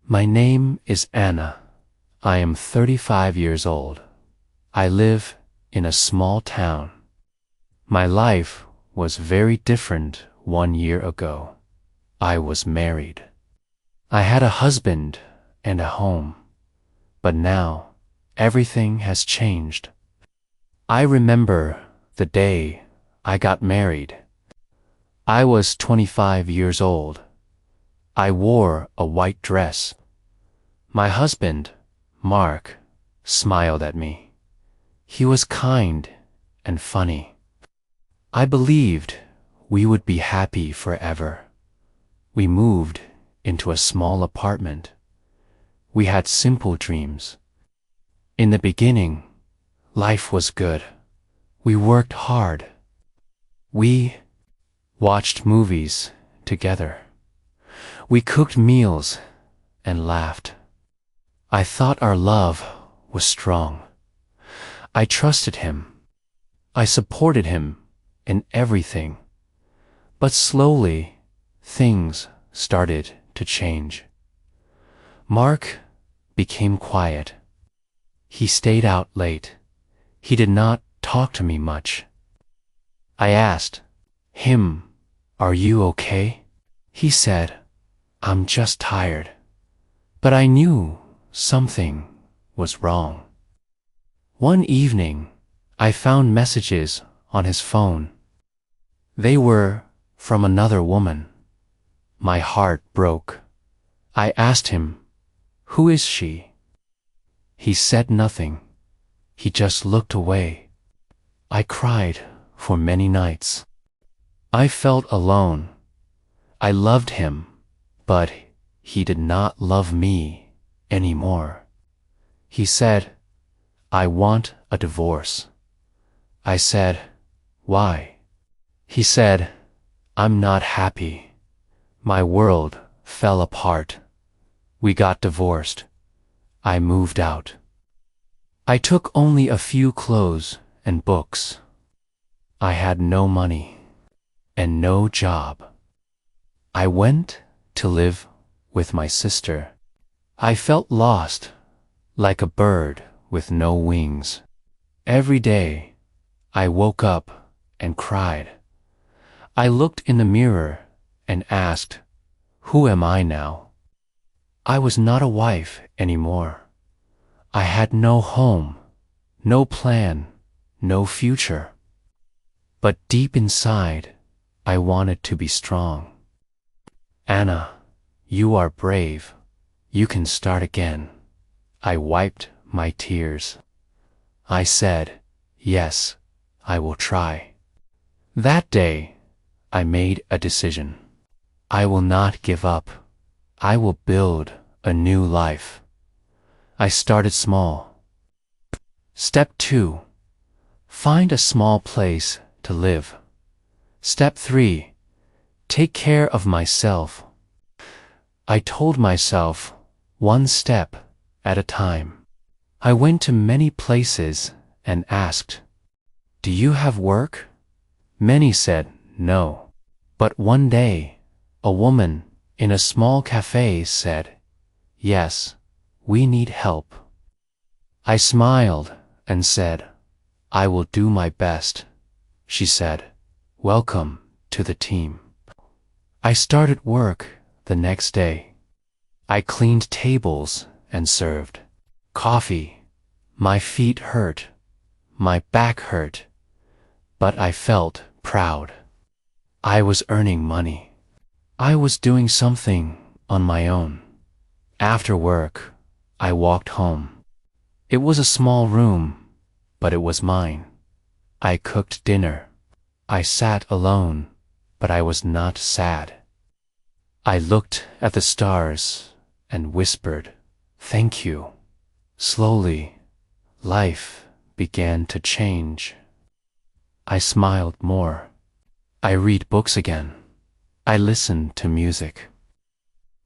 My name is Anna. I am 35 years old. I live in a small town. My life was very different 1 year ago. I was married. I had a husband and a home. But now, everything has changed. I remember the day I got married. I was 25 years old. I wore a white dress. My husband, Mark, smiled at me. He was kind and funny. I believed we would be happy forever. We moved into a small apartment. We had simple dreams. In the beginning, life was good. We worked hard. We watched movies together. We cooked meals and laughed. I thought our love was strong. I trusted him. I supported him in everything. But slowly, things started to change. Mark became quiet. He stayed out late. He did not talk to me much. I asked him, "Are you okay?" He said, "I'm just tired." But I knew something was wrong. One evening, I found messages on his phone. They were from another woman. My heart broke. I asked him, "Who is she?" He said nothing. He just looked away. I cried for many nights. I felt alone. I loved him, but he did not love me anymore. He said, "I want a divorce." I said, "Why?" He said, "I'm not happy. My world fell apart. We got divorced. I moved out. I took only a few clothes and books. I had no money and no job. I went to live with my sister. I felt lost, like a bird with no wings. Every day, I woke up and cried. I looked in the mirror and asked, "Who am I now?" I was not a wife anymore. I had no home, no plan, no future. But deep inside, I wanted to be strong. "Anna, you are brave. You can start again." I wiped my tears. I said, "Yes, I will try." That day, I made a decision. I will not give up. I will build a new life. I started small. Step 2. Find a small place to live. Step 3. Take care of myself. I told myself, one step at a time. I went to many places and asked, "Do you have work?" Many said no. But one day, a woman in a small café said, "Yes, we need help." I smiled and said, "I will do my best." She said, "Welcome to the team." I started work the next day. I cleaned tables and served coffee. My feet hurt. My back hurt. But I felt proud. I was earning money. I was doing something on my own. After work, I walked home. It was a small room, but it was mine. I cooked dinner. I sat alone, but I was not sad. I looked at the stars and whispered, "Thank you." Slowly, life began to change. I smiled more. I read books again. I listened to music.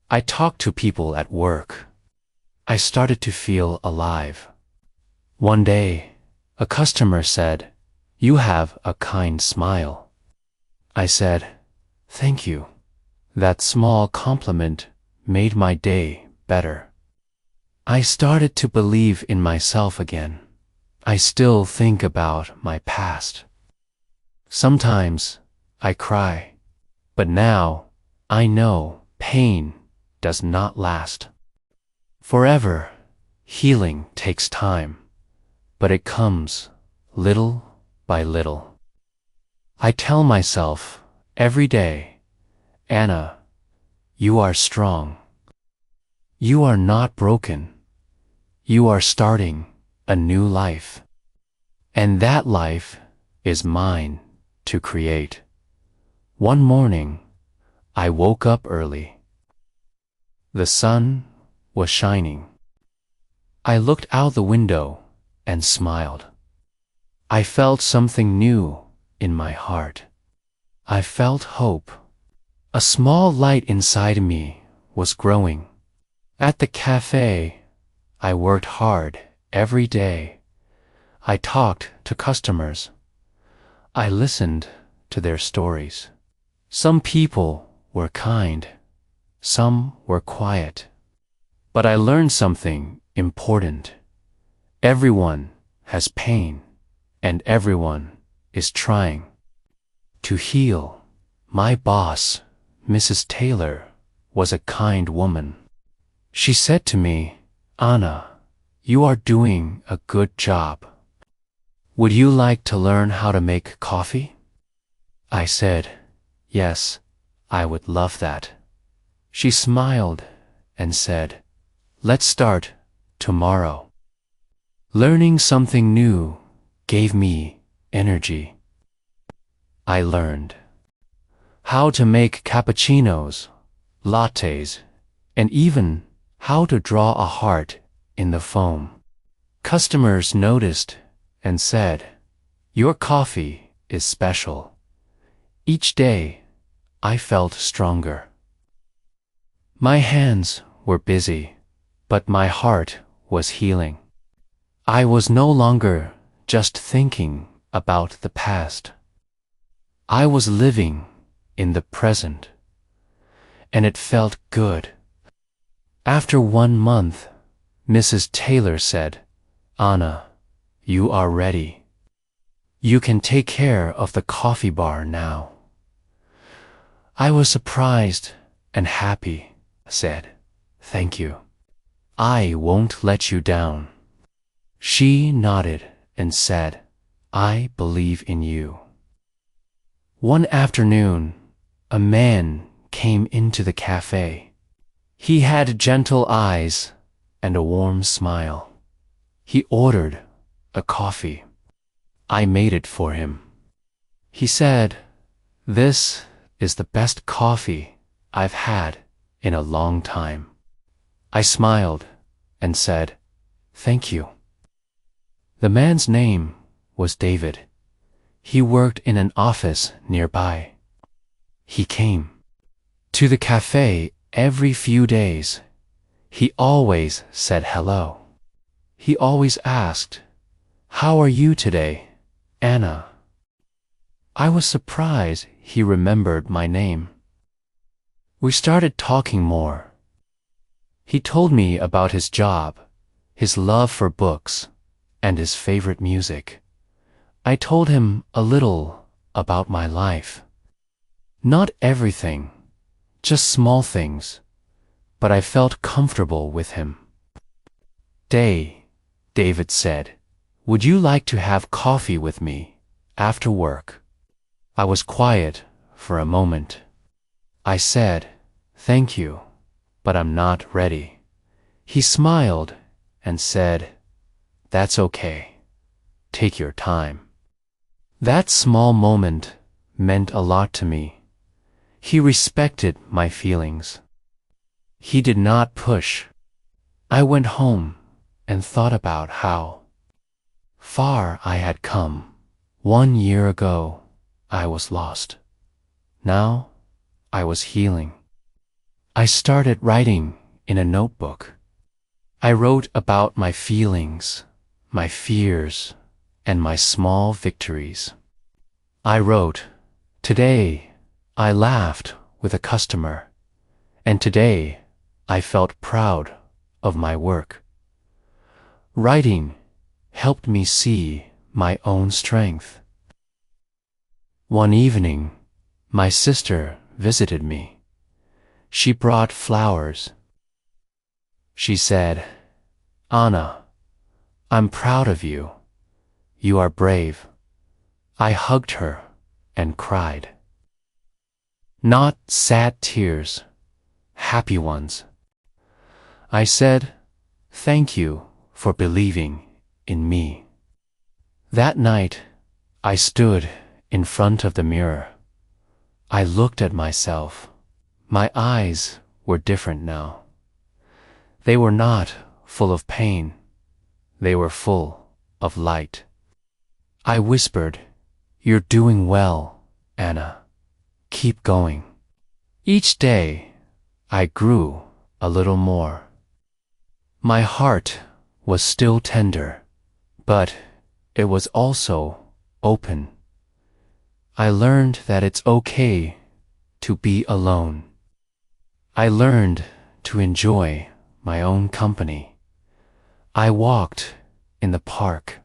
I talked to people at work. I started to feel alive. One day, a customer said, "You have a kind smile." I said, "Thank you." That small compliment made my day better. I started to believe in myself again. I still think about my past. Sometimes I cry, but now I know pain does not last forever. Healing takes time, but it comes little by little. I tell myself every day, Anna, you are strong. You are not broken. You are starting a new life. And that life is mine to create. One morning, I woke up early. The sun was shining. I looked out the window and smiled. I felt something new in my heart. I felt hope. A small light inside me was growing. At the café, I worked hard every day. I talked to customers. I listened to their stories. Some people were kind. Some were quiet. But I learned something important. Everyone has pain, and everyone is trying to heal. My boss, Mrs. Taylor, was a kind woman. She said to me, Anna, you are doing a good job. Would you like to learn how to make coffee? I said, yes, I would love that. She smiled and said, let's start tomorrow. Learning something new gave me energy. I learned how to make cappuccinos, lattes, and even how to draw a heart in the foam. Customers noticed and said, your coffee is special. Each day, I felt stronger. My hands were busy, but my heart was healing. I was no longer just thinking about the past. I was living in the present, and it felt good. After 1 month, Mrs. Taylor said, Anna, you are ready. You can take care of the coffee bar now. I was surprised and happy. Said, thank you. I won't let you down. She nodded and said, I believe in you. One afternoon, a man came into the cafe. He had gentle eyes and a warm smile. He ordered a coffee. I made it for him. He said, this is the best coffee I've had in a long time. I smiled and said, thank you. The man's name was David. He worked in an office nearby. He came to the cafe every few days. He always said hello. He always asked, how are you today, Anna? I was surprised he remembered my name. We started talking more. He told me about his job, his love for books, and his favorite music. I told him a little about my life. Not everything, just small things, but I felt comfortable with him. David said, would you like to have coffee with me after work? I was quiet for a moment. I said, thank you, but I'm not ready. He smiled and said, that's okay. Take your time. That small moment meant a lot to me. He respected my feelings. He did not push. I went home and thought about how far I had come. 1 year ago, I was lost. Now, I was healing. I started writing in a notebook. I wrote about my feelings, my fears, and my small victories. I wrote, today I laughed with a customer, and today I felt proud of my work. Writing helped me see my own strength. One evening, my sister visited me. She brought flowers. She said, "Anna, I'm proud of you. You are brave." I hugged her and cried. Not sad tears, happy ones. I said, "Thank you for believing in me." That night, I stood in front of the mirror. I looked at myself. My eyes were different now. They were not full of pain. They were full of light. I whispered, "You're doing well, Anna. Keep going." Each day, I grew a little more. My heart was still tender, but it was also open. I learned that it's okay to be alone. I learned to enjoy my own company. I walked in the park.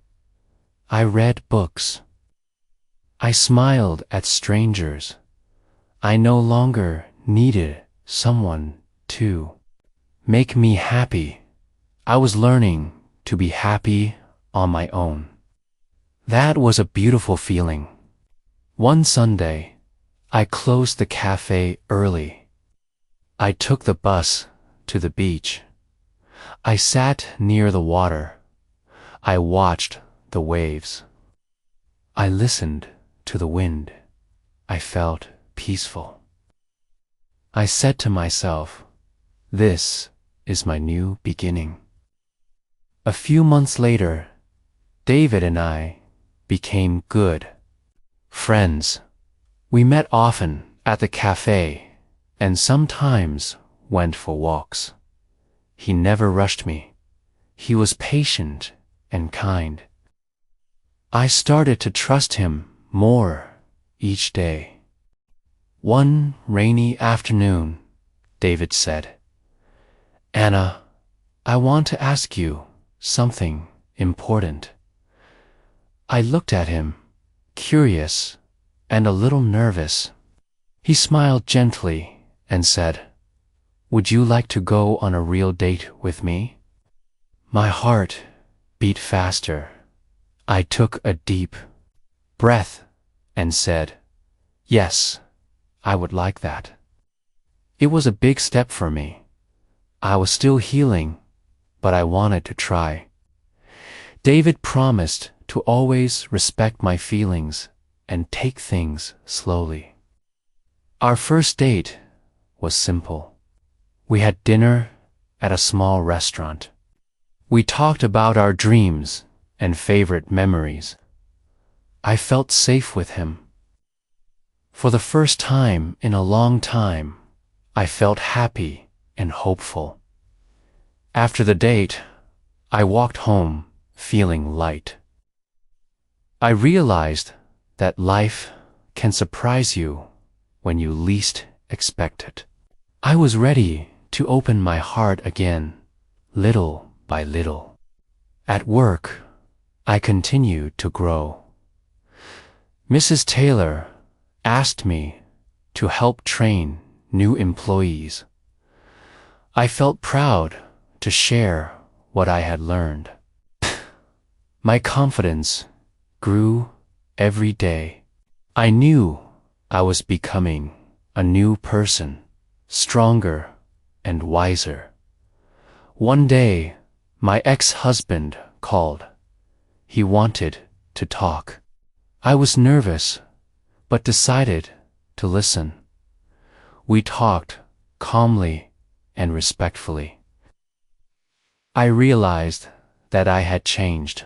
I read books. I smiled at strangers. I no longer needed someone to make me happy. I was learning to be happy on my own. That was a beautiful feeling. One Sunday, I closed the cafe early. I took the bus to the beach. I sat near the water. I watched the waves. I listened to the wind. I felt peaceful. I said to myself, "This is my new beginning." A few months later, David and I became good friends. We met often at the cafe and sometimes went for walks. He never rushed me. He was patient and kind. I started to trust him more each day. One rainy afternoon, David said, "Anna, I want to ask you something important." I looked at him, curious and a little nervous. He smiled gently and said, "Would you like to go on a real date with me?" My heart beat faster. I took a deep breath and said, "Yes, I would like that." It was a big step for me. I was still healing, but I wanted to try. David promised to always respect my feelings and take things slowly. Our first date was simple. We had dinner at a small restaurant. We talked about our dreams and favorite memories. I felt safe with him. For the first time in a long time, I felt happy and hopeful. After the date, I walked home feeling light. I realized that life can surprise you when you least expect it. I was ready to open my heart again, little by little. At work, I continued to grow. Mrs. Taylor asked me to help train new employees. I felt proud to share what I had learned. My confidence grew every day. I knew I was becoming a new person, stronger and wiser. One day, my ex-husband called. He wanted to talk. I was nervous, but decided to listen. We talked calmly and respectfully. I realized that I had changed.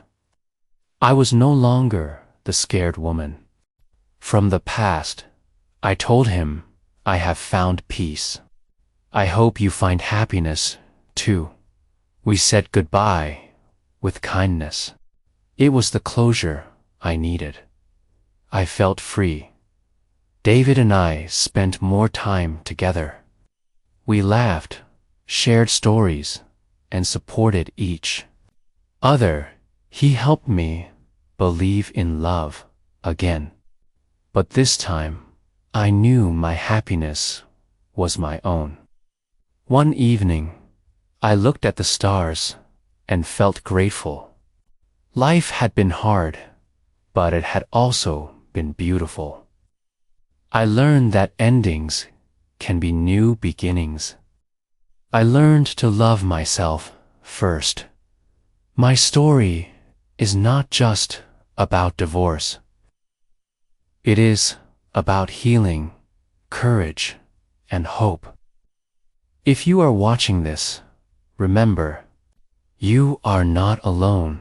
I was no longer the scared woman. From the past, I told him I have found peace. I hope you find happiness, too. We said goodbye with kindness. It was the closure I needed. I felt free. David and I spent more time together. We laughed, shared stories, and supported each other. He helped me believe in love again. But this time, I knew my happiness was my own. One evening, I looked at the stars and felt grateful. Life had been hard, but it had also been beautiful. I learned that endings can be new beginnings. I learned to love myself first. My story is not just about divorce. It is about healing, courage, and hope. If you are watching this, remember, you are not alone.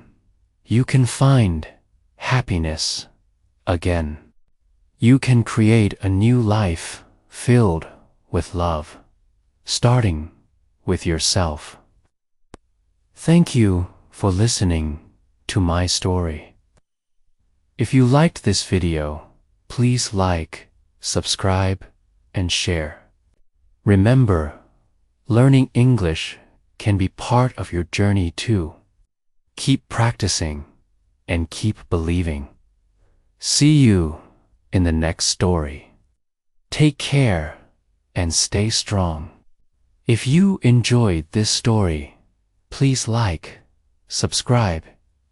You can find happiness again. You can create a new life filled with love, starting with yourself. Thank you for listening to my story. If you liked this video, please like, subscribe, and share. Remember, learning English can be part of your journey too. Keep practicing and keep believing. See you in the next story. Take care and stay strong. If you enjoyed this story, please like, subscribe,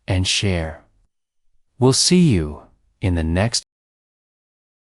and share. We'll see you in the next